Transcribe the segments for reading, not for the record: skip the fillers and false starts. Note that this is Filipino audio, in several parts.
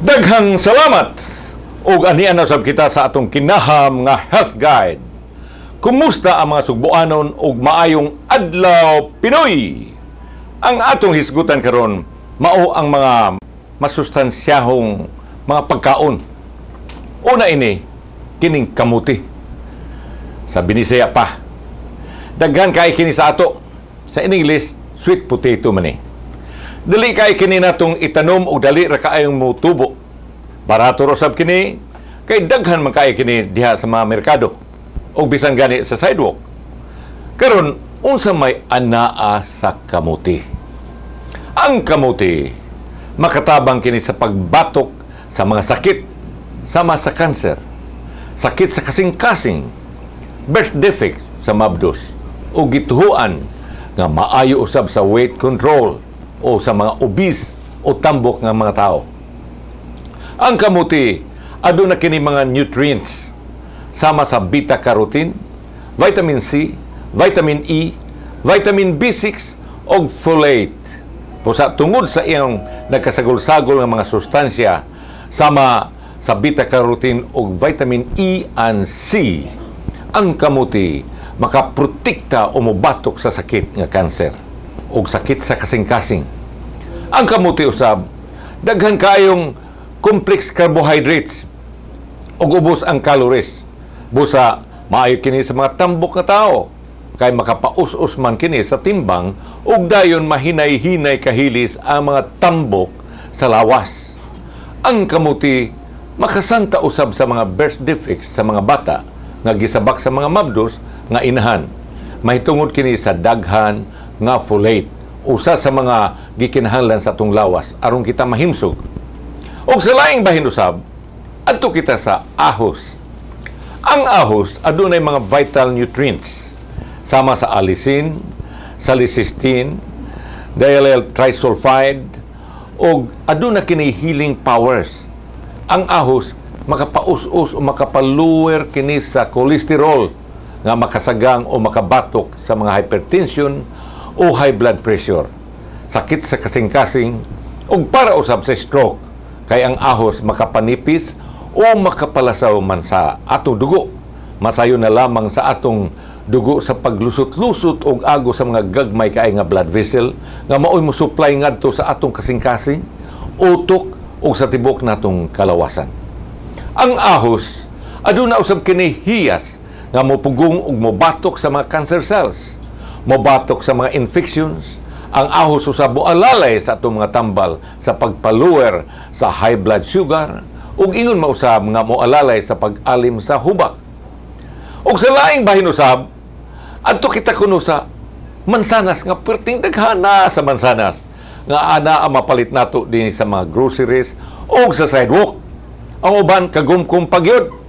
Daghang salamat ug anian na sab kita sa atong kinaham nga health guide. Kumusta ang mga Sugboanon ug maayong adlaw Pinoy? Ang atong hisgutan karon mao ang mga masustansyahong mga pagkaon. Una ini kining kamuti. Sa Binisaya pa. Daghan kay kini sa ato. Sa English, sweet potato man eh. Dali kay kini natong itanom o dali ra kaayong mutubo. Barato ra sab kini kay daghan man kay kini diha sa mga merkado o bisan gani sa sidewalk. Karon unsa may anaa sa kamuti? Ang kamuti makatabang kini sa pagbatok sa mga sakit sama sa cancer, sakit sa kasing-kasing, birth defect sa mabdos o gituhuan nga maayo usab sa weight control o sa mga obese o tambok nga mga tao. Ang kamuti aduna kini mga nutrients sama sa beta-carotene, vitamin C, vitamin E, vitamin B6 o folate. Pusa tungod sa iyang nagkasagol-sagol nga mga sustansya sama sa beta-carotene o vitamin E and C, ang kamuti makaprotekta o mobatok sa sakit nga cancer o sakit sa kasing-kasing. Ang kamuti usab daghan kaayong complex carbohydrates o ubos ang calories. Busa maayo kini sa mga tambok nga tao kay makapaus-us man kini sa timbang ug dayon mahinay-hinay kahilis ang mga tambok sa lawas. Ang kamuti makasanta usab sa mga birth defects sa mga bata nga gisabak sa mga mabdos nga inahan. Mahitungod kini sa daghan nga folate, usa sa mga gikinahanglan sa atong lawas aron kita mahimsog. Og sa laing bahin usab, adto kita sa ahos. Ang ahos adunay mga vital nutrients sama sa allicin, salicystine, diallyl trisulfide og aduna kini healing powers. Ang ahos makapaus-us o makapaluwer kini sa cholesterol nga makasagang o makabatok sa mga hypertension o high blood pressure, sakit sa kasing-kasing o para usab sa stroke, kay ang ahos makapanipis o makapalasaw man sa atong dugo. Masayo na lamang sa atong dugo sa paglusot-lusot o ago sa mga gagmay kaay nga blood vessel nga maoy mo supply ngadto sa atong kasing-kasing, utok o sa tibok natong kalawasan. Ang ahos aduna usab kini hiyas nga mopugong ug mobatok sa mga cancer cells, mobatok sa mga infections. Ang ahos usab moalalay sa atong mga tambal sa pagpaluwer sa high blood sugar ug ingon mausab nga moalalay sa pag-alim sa hubak. Ug sa laing bahin usab adto kita kuno sa mansanas nga perting daghana sa mansanas nga ana ang mapalit nato din sa mga groceries o sa sidewalk. Ang uban kagumkum pagyud.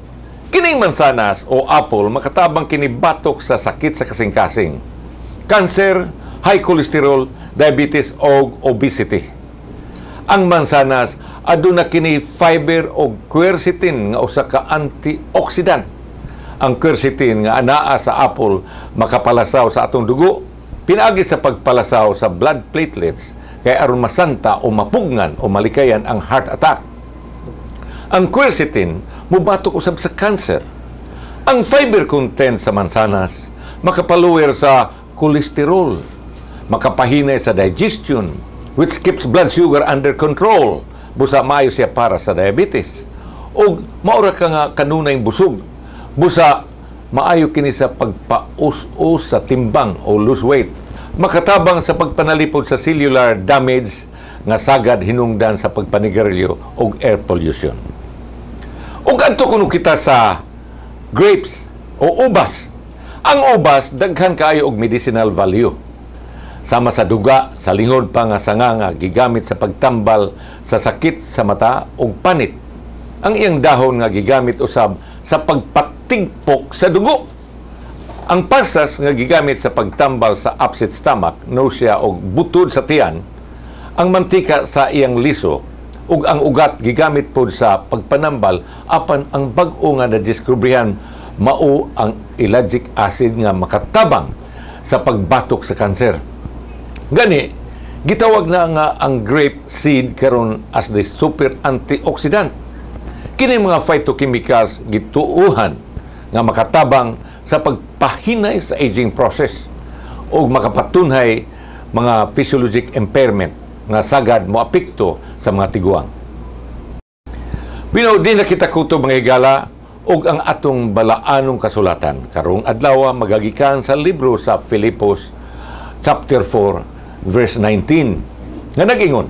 Kining mansanas o apple makatabang kini batok sa sakit sa kasing-kasing, cancer, high cholesterol, diabetes o obesity. Ang mansanas aduna kini fiber o quercetin nga usa ka antioxidant. Ang quercetin nga anaa sa apple makapalasaw sa atong dugo pinaagi sa pagpalasaw sa blood platelets kay aron masanta o mapugngan o malikayan ang heart attack. Ang quercetin mubatok usab sa cancer. Ang fiber content sa mansanas makapaluwer sa cholesterol, makapahinay sa digestion, which keeps blood sugar under control. Busa maayo siya para sa diabetes. O maura ka nga kanunay busog. Busa maayo kini sa pagpaus-us sa timbang o lose weight. Makatabang sa pagpanalipod sa cellular damage nga sagad hinungdan sa pagpanigarilyo o air pollution. Ug adto kuno kita sa grapes o ubas. Ang ubas daghan kaayo og medicinal value. Sama sa duga, sa lingod pa nga sanga nga gigamit sa pagtambal sa sakit sa mata ug panit. Ang iyang dahon nga gigamit usab sa pagpatigpok sa dugo. Ang pasas nga gigamit sa pagtambal sa upset stomach, nausea o butod sa tiyan. Ang mantika sa iyang liso ug ang ugat gigamit pod sa pagpanambal apan ang bag-o nga nadiskubrihan mao ang ellagic acid nga makatabang sa pagbatok sa kanser. Gani Gitawag na nga ang grape seed karon as the super antioxidant. Kini mga phytochemicals gituuhan nga makatabang sa pagpahinay sa aging process o makapatunhay mga physiologic impairment nga sagad moapekto sa mga tiguang. Binaw din na kita kuto mga higala og ang atong balaanong kasulatan karong adlaw magagikan sa libro sa Filipos chapter 4 verse 19 nga nag-ingon,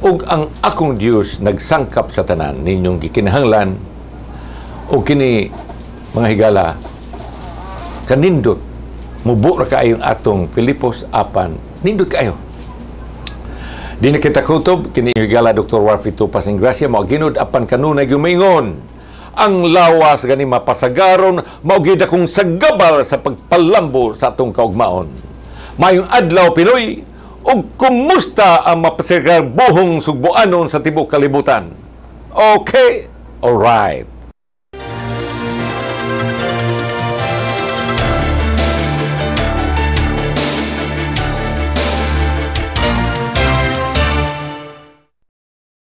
ug ang akong Dios nagsangkap sa tanan ninyong gikinahanglan o kini mga higala kanindot mubo ra kaayo atong Filipos apan nindot kaayo. Di na kita kutob kini higala Dr. Warfi Tupas ng Gracia mao ginud apan kanunay gumingon ang lawas gani mapasagaron mao gid akong sagabal sa pagpalambo sa atong kaugmaon. Mayong adlaw Pinoy ug kumusta ang mapasagarbuhong sugboanon sa tibuok kalibutan. Okay, alright.